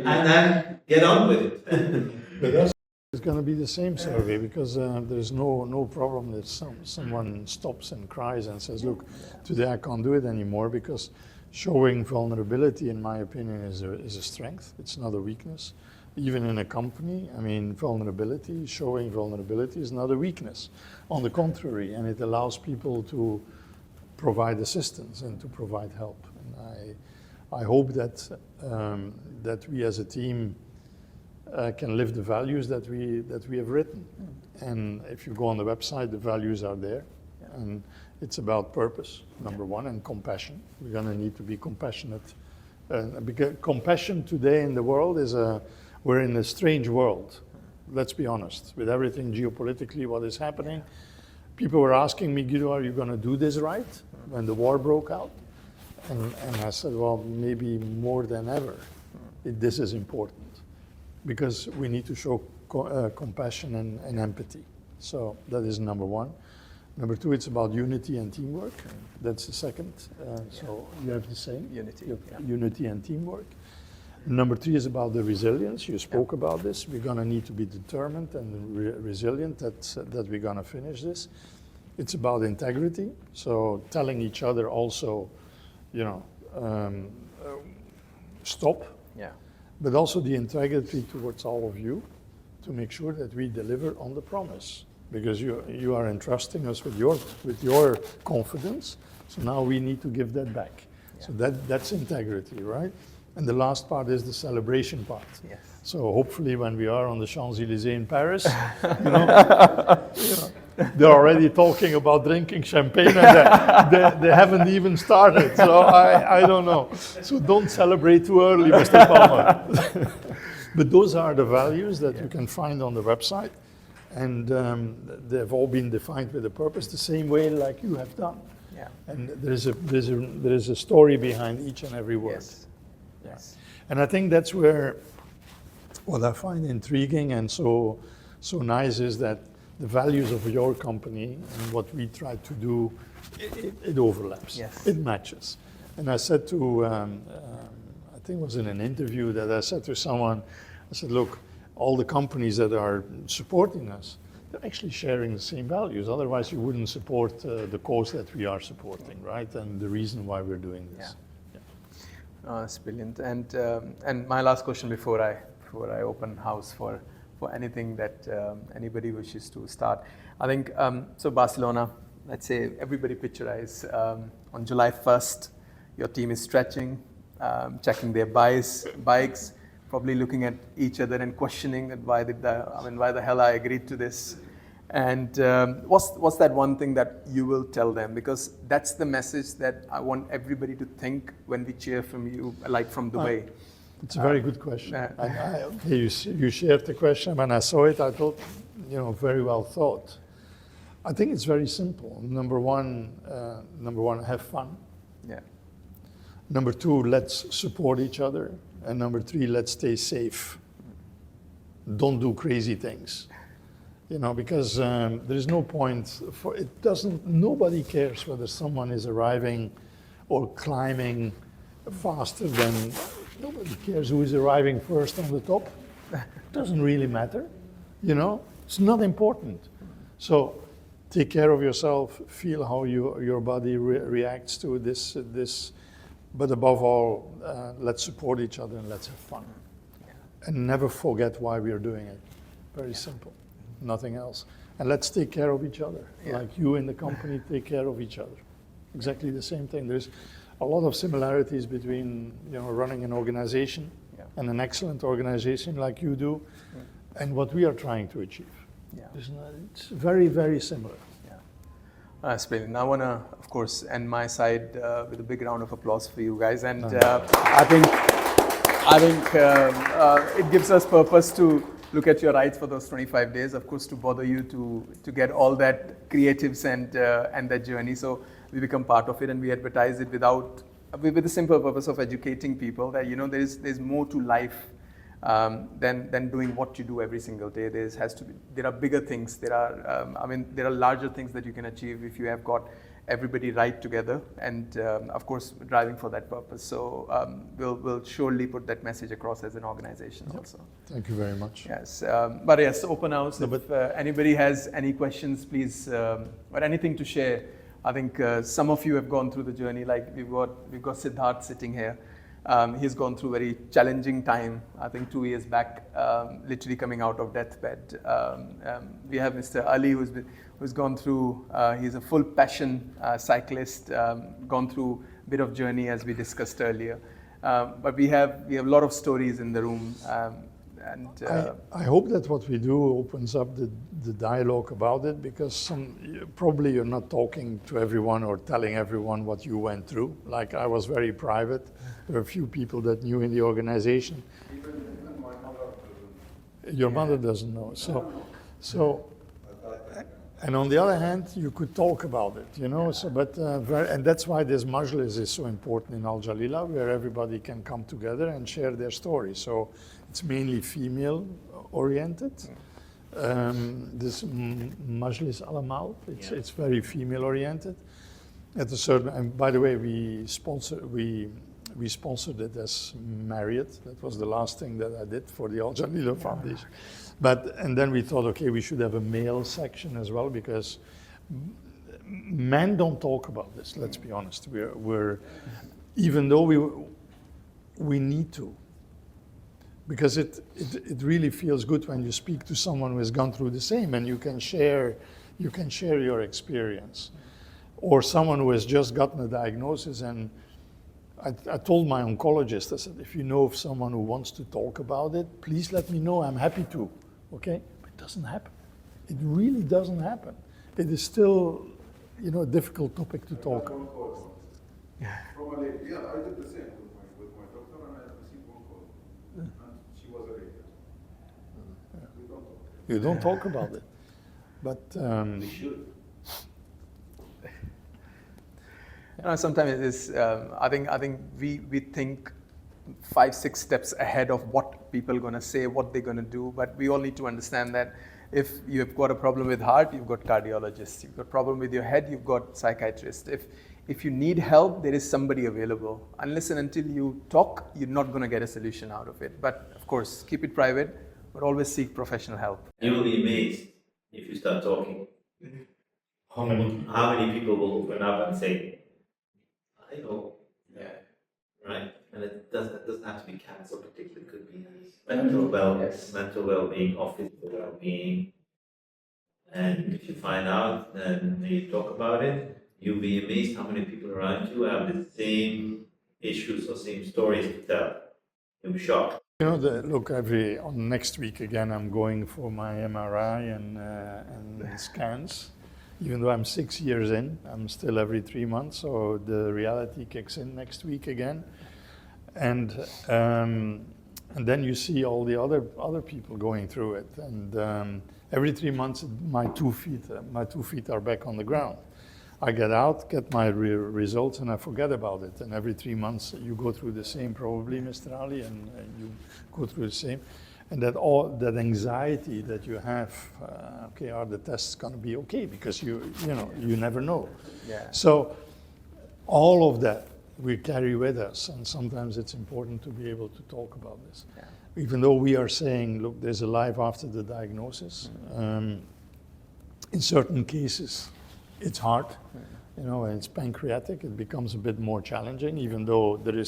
And then get on with it. But that's it's going to be the same survey because there's no problem that someone stops and cries and says, look, today I can't do it anymore, because showing vulnerability, in my opinion, is a strength. It's not a weakness. Even in a company, showing vulnerability is not a weakness. On the contrary, and it allows people to provide assistance and to provide help. And I hope that we as a team can live the values that we have written. And if you go on the website, the values are there. And it's about purpose, number one, and compassion. We're going to need to be compassionate. Because compassion today in the world we're in a strange world. Let's be honest. With everything geopolitically, what is happening, people were asking me, Guido, are you going to do this right? When the war broke out. And I said, well, maybe more than ever, this is important. Because we need to show compassion and empathy. So that is number one. Number two, it's about unity and teamwork. That's the second. So you have the same. Unity and teamwork. Number three is about the resilience. You spoke about this. We're going to need to be determined and resilient that we're going to finish this. It's about integrity. So telling each other also, stop. Yeah. But also the integrity towards all of you to make sure that we deliver on the promise, because you are entrusting us with your confidence. So now we need to give that back. Yeah. So that's integrity, right? And the last part is the celebration part. Yes. So hopefully when we are on the Champs-Élysées in Paris, they're already talking about drinking champagne and they haven't even started. So I don't know. So don't celebrate too early, Mr. Palmer. But those are the values that you can find on the website. And they've all been defined with a purpose the same way like you have done. Yeah. And there is a story behind each and every word. Yes. Yes. And I think that's where what I find intriguing and so nice is that the values of your company and what we try to do, it overlaps. Yes. It matches. And I said to, I think it was in an interview that I said to someone, I said, look, all the companies that are supporting us, they're actually sharing the same values. Otherwise, you wouldn't support the cause that we are supporting, right? And the reason why we're doing this. Yeah. That's brilliant. And my last question before I open house for anything that anybody wishes to start. I think so. Barcelona. Let's say everybody picturize on July 1st. Your team is stretching, checking their bikes. Probably looking at each other and questioning that why the hell I agreed to this, and what's that one thing that you will tell them, because that's the message that I want everybody to think when we cheer from you, like from Dubai. It's a very good question. You shared the question. When I saw it, I thought, very well thought. I think it's very simple. Number one, have fun. Yeah. Number two, let's support each other. And number three, let's stay safe. Don't do crazy things, because there is no point for it. Nobody cares whether someone is arriving or climbing faster than. Nobody cares who is arriving first on the top. It doesn't really matter, It's not important. So take care of yourself. Feel how your body reacts to this. But above all, let's support each other and let's have fun. Yeah. And never forget why we are doing it. Very simple, nothing else. And let's take care of each other. Yeah. Like you in the company take care of each other. Exactly the same thing. There's a lot of similarities between running an organization and an excellent organization like you do and what we are trying to achieve. Yeah. It's very, very similar. That's brilliant. I want to, of course, end my side with a big round of applause for you guys. And I think it gives us purpose to look at your rides for those 25 days, of course, to bother you to get all that creatives and that journey. So we become part of it and we advertise it with the simple purpose of educating people that, there's more to life than doing what you do every single day. There are bigger things. There are larger things that you can achieve if you have got everybody right together and of course driving for that purpose. So we'll surely put that message across as an organization also. Thank you very much. Yes, but yes, open house. If anybody has any questions, please, or anything to share. I think some of you have gone through the journey. Like we've got Siddharth sitting here. He's gone through a very challenging time, I think 2 years back, literally coming out of deathbed. We have Mr. Ali who's gone through, he's a full passion cyclist, gone through a bit of journey as we discussed earlier. But we have a lot of stories in the room. I hope that what we do opens up the dialogue about it, because probably you're not talking to everyone or telling everyone what you went through. Like I was very private. There are a few people that knew in the organization. Even my mother doesn't. Your mother doesn't know. So, and on the other hand, you could talk about it, So, and that's why this majlis is so important in Al Jalila, where everybody can come together and share their story. So it's mainly female oriented. This Majlis Al Amal, it's very female oriented. At a certain, and by the way, we sponsored it as Marriott. That was the last thing that I did for the Al Jalila Foundation. And then we thought, okay, we should have a male section as well, because men don't talk about this. Let's be honest. We're even though we need to, because it really feels good when you speak to someone who has gone through the same, and you can share your experience, or someone who has just gotten a diagnosis. And I told my oncologist, I said, if you know of someone who wants to talk about it, please let me know. I'm happy to. Okay, but it doesn't happen. It really doesn't happen. it is still, you know, a difficult topic to talk. Phone call from a lady. Yeah, I did the same with my doctor, and I received one call, and she was a lady. We don't talk. You don't talk about it, but We should. You know, sometimes it is. I think we think 5-6 steps ahead of what people are going to say, what they're going to do. But we all need to understand that if you've got a problem with heart, you've got cardiologists. You've got a problem with your head, you've got psychiatrists. If you need help, there is somebody available. Unless and until you talk, you're not going to get a solution out of it. But of course, keep it private, but always seek professional help. You will be amazed if you start talking. How many people will open up and say, I know. Yeah. Right? And it doesn't have to be cancer particularly, it could be mental well-being, or physical well-being. And if you find out and you talk about it, you'll be amazed how many people around you have the same issues or same stories to tell. You'll be shocked. you know, look, on next week again, I'm going for my MRI and scans. Even though I'm 6 years in, I'm still every 3 months, so the reality kicks in next week again. And then you see all the other people going through it. And every 3 months, my 2 feet are back on the ground. I get out, get my results, and I forget about it. And every 3 months, you go through the same, probably, Mr. Ali, and you go through the same. And that anxiety that you have, okay, are the tests going to be okay? Because you never know. Yeah. So all of that we carry with us, and sometimes it's important to be able to talk about this. Yeah. Even though we are saying, look, there's a life after the diagnosis. In certain cases, it's hard. You know, and it's pancreatic. It becomes a bit more challenging, even though there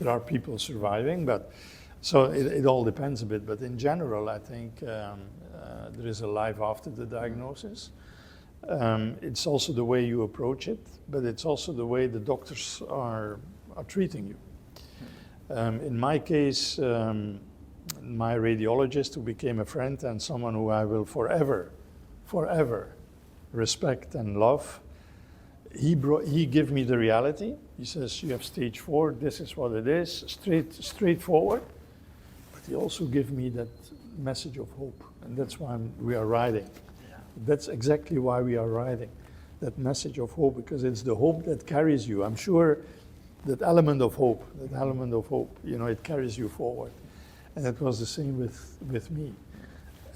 are people surviving, but. So it all depends a bit, but in general, I think there is a life after the diagnosis. It's also the way you approach it, but it's also the way the doctors are treating you. In my case, my radiologist, who became a friend and someone who I will forever respect and love, he gave me the reality. He says, you have stage 4, this is what it is, straightforward. He also gave me that message of hope, and that's why we are riding. Yeah. That's exactly why we are riding, that message of hope, because it's the hope that carries you. I'm sure that element of hope, you know, it carries you forward. And it was the same with me.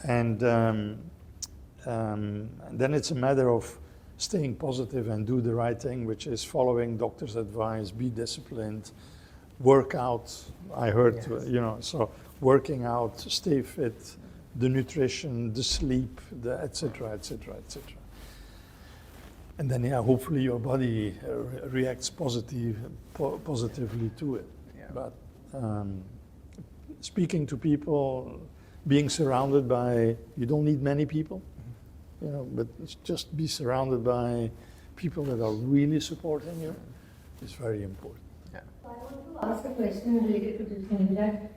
And then it's a matter of staying positive and do the right thing, which is following doctor's advice, be disciplined, work out. I heard, yes. You know, so working out, stay fit, the nutrition, the sleep, the et cetera. And then, yeah, hopefully your body reacts positively to it. Yeah. But speaking to people, being surrounded by, you don't need many people, you know, but just be surrounded by people that are really supporting you is very important. I want to ask a question related to this thing, that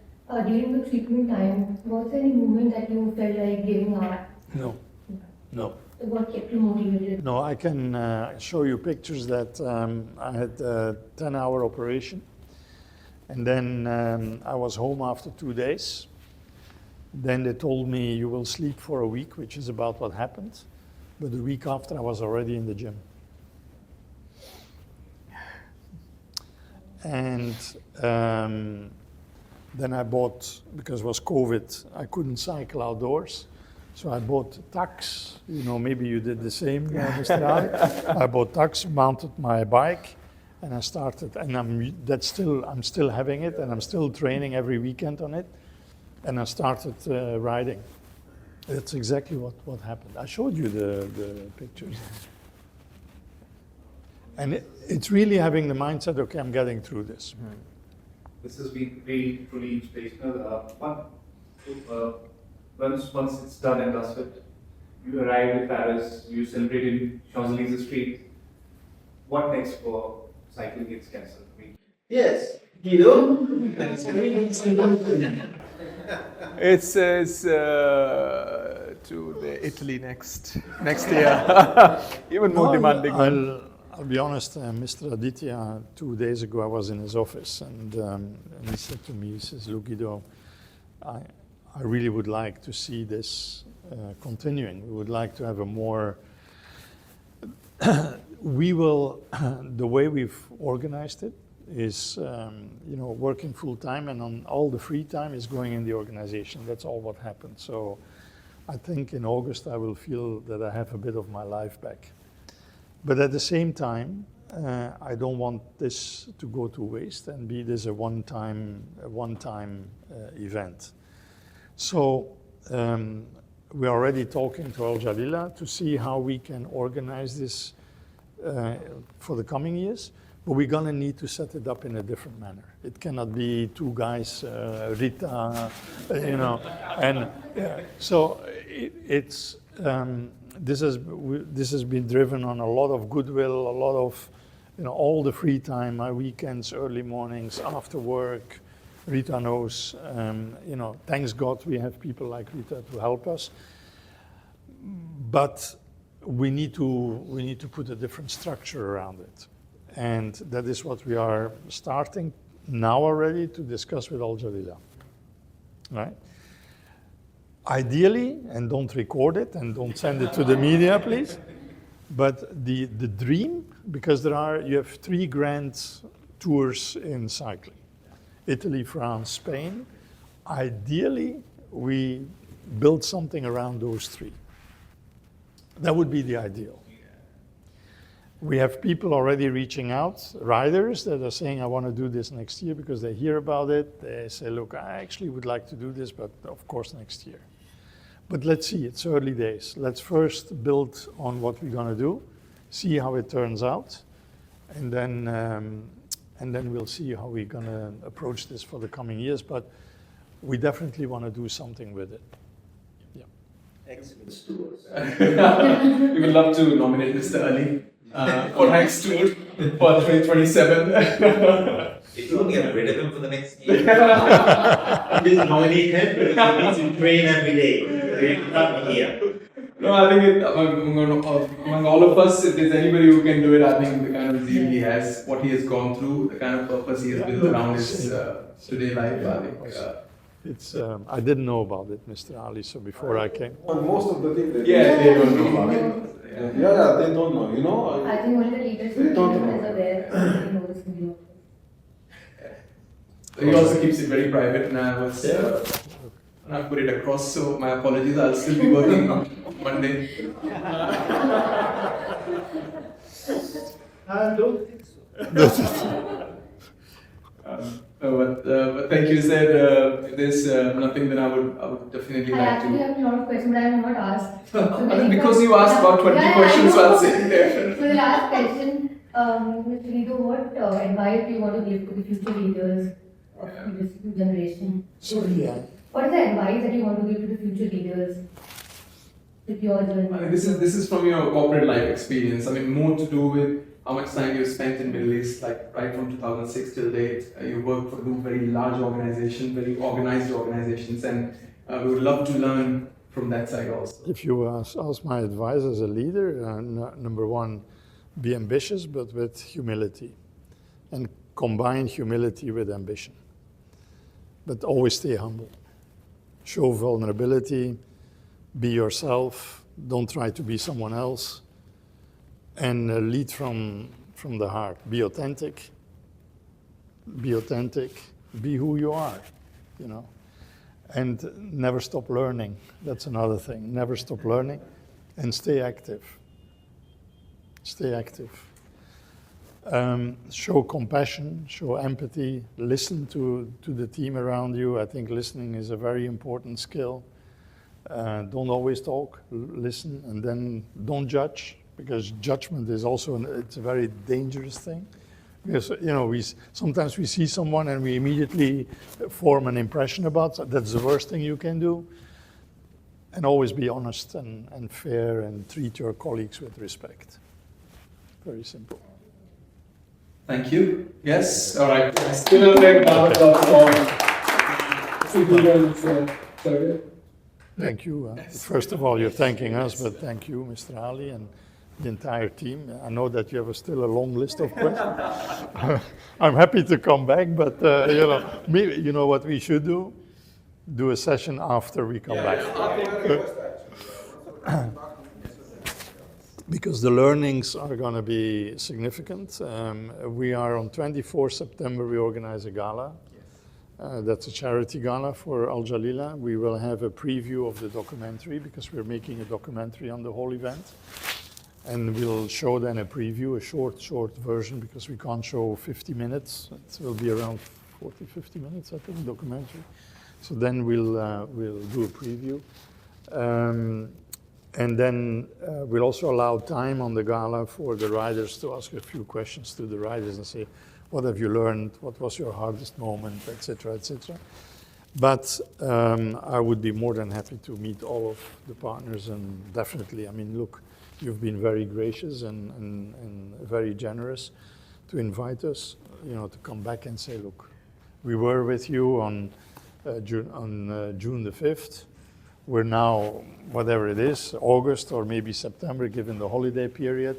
during the treatment time, was there any moment that you felt like giving up? No. What kept you motivated? No, I can show you pictures that I had a 10-hour operation, and then I was home after 2 days. Then they told me you will sleep for a week, which is about what happened. But the week after, I was already in the gym. And then I bought, because it was COVID, I couldn't cycle outdoors. So I bought Tacx. You know, maybe you did the same, Mr. Ali. I bought Tacx, mounted my bike, and I started. And I'm still having it, and I'm still training every weekend on it. And I started riding. That's exactly what happened. I showed you the pictures. And it's really having the mindset, okay, I'm getting through this. This has been really truly inspirational. Once it's done and dusted, you arrived in Paris, you celebrated Champs-Élysées Street. What next for Cycling Against Cancer? Yes, Guido. to Italy next year. Even more demanding. I'll be honest, Mr. Aditya, 2 days ago I was in his office and he said to me, he says, look Guido, I really would like to see this continuing. We would like to have a more, the way we've organized it is, working full time and on all the free time is going in the organization. That's all what happened. So I think in August I will feel that I have a bit of my life back. But at the same time, I don't want this to go to waste and be this a one-time event. So we're already talking to Al Jalila to see how we can organize this for the coming years. But we're gonna need to set it up in a different manner. It cannot be two guys, Rita, and so it's. This has been driven on a lot of goodwill, a lot of, all the free time, my weekends, early mornings, after work. Rita knows, thanks God we have people like Rita to help us. But we need to put a different structure around it. And that is what we are starting now already to discuss with Al Jalila, right? Ideally, and don't record it and don't send it to the media, please. But the dream, because you have 3 grand tours in cycling, Italy, France, Spain. Ideally, we build something around those 3. That would be the ideal. We have people already reaching out, riders that are saying, I want to do this next year because they hear about it. They say, look, I actually would like to do this, but of course next year. But let's see, it's early days. Let's first build on what we're going to do, see how it turns out, and then we'll see how we're going to approach this for the coming years. But we definitely want to do something with it. Yeah. Excellent stewards. We would love to nominate Mr. Ali for next tour for 2027. If you want to get rid of him for the next year, Just nominate him because he needs to train every day. He can't be here. No, I think among all of us, if there's anybody who can do it, I think the kind of zeal he has, what he has gone through, the kind of purpose he has built around his today life, I think. I didn't know about it, Mr. Ali, so before I came. And most of the team, they They don't know about it. Yeah, they don't know. I think only the leaders They don't is know. aware and they know this video. He also keeps it very private, and I put it across, so my apologies, I'll still be working on Monday. I don't think so. But thank you, said if there's nothing, then I would definitely I like actually to. have a lot of questions, but I have not asked. Because you asked about 20 questions while sitting there. So the last question, Mr. Guido, what advice do you want to give to the future leaders of this generation? Sorry, yeah. What is the advice that you want to give to the future leaders with your journey? I mean, this is from your corporate life experience. I mean, more to do with how much time you've spent in Middle East, like right from 2006 till date. You work for 2 very large organizations, very organized organizations, and we would love to learn from that side also. If you ask my advice as a leader, number 1, be ambitious, but with humility. And combine humility with ambition. But always stay humble. Show vulnerability, be yourself, don't try to be someone else, and lead from the heart. Be authentic, be who you are, and never stop learning. That's another thing, never stop learning, and stay active. Show compassion, show empathy, listen to the team around you. I think listening is a very important skill. Don't always talk, listen, and then don't judge, because judgment is also it's a very dangerous thing. Because sometimes we see someone and we immediately form an impression about that. That's the worst thing you can do. And always be honest and fair and treat your colleagues with respect. Very simple. Thank you. Yes. All right. Still a big round of applause for Guido. Sorry. Thank you. First of all, you're thanking us, but thank you, Mr. Ali, and the entire team. I know that you have still a long list of questions. I'm happy to come back, but maybe you know what we should do? Do a session after we come back. Because the learnings are going to be significant. We are on 24 September, we organize a gala. That's a charity gala for Al Jalila. We will have a preview of the documentary because we're making a documentary on the whole event. And we'll show then a preview, a short version, because we can't show 50 minutes. It will be around 40, 50 minutes, I think, documentary. So then we'll do a preview. And then we'll also allow time on the gala for the riders to ask a few questions to the riders and say, what have you learned? What was your hardest moment, etc., etc. But I would be more than happy to meet all of the partners, and definitely, I mean, look, you've been very gracious and very generous to invite us, to come back and say, look, we were with you on June the 5th. We're now, whatever it is, August or maybe September, given the holiday period.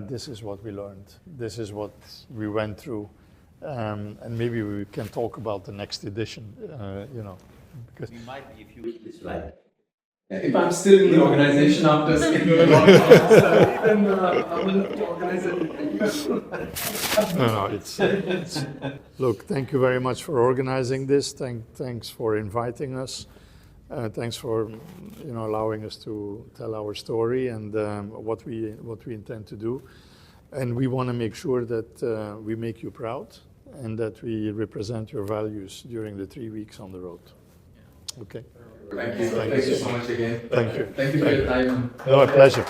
This is what we learned. This is what we went through. And maybe we can talk about the next edition, because We might be if you this slide. If I'm still in the organization after skipping the podcast, then I will have to organize it. no, it's look, thank you very much for organizing this. Thanks for inviting us. Thanks for allowing us to tell our story and what we intend to do. And we want to make sure that we make you proud and that we represent your values during the 3 weeks on the road. Okay. Thank you. Thank you so much again. Thank you. Thank you for your time. No, a pleasure.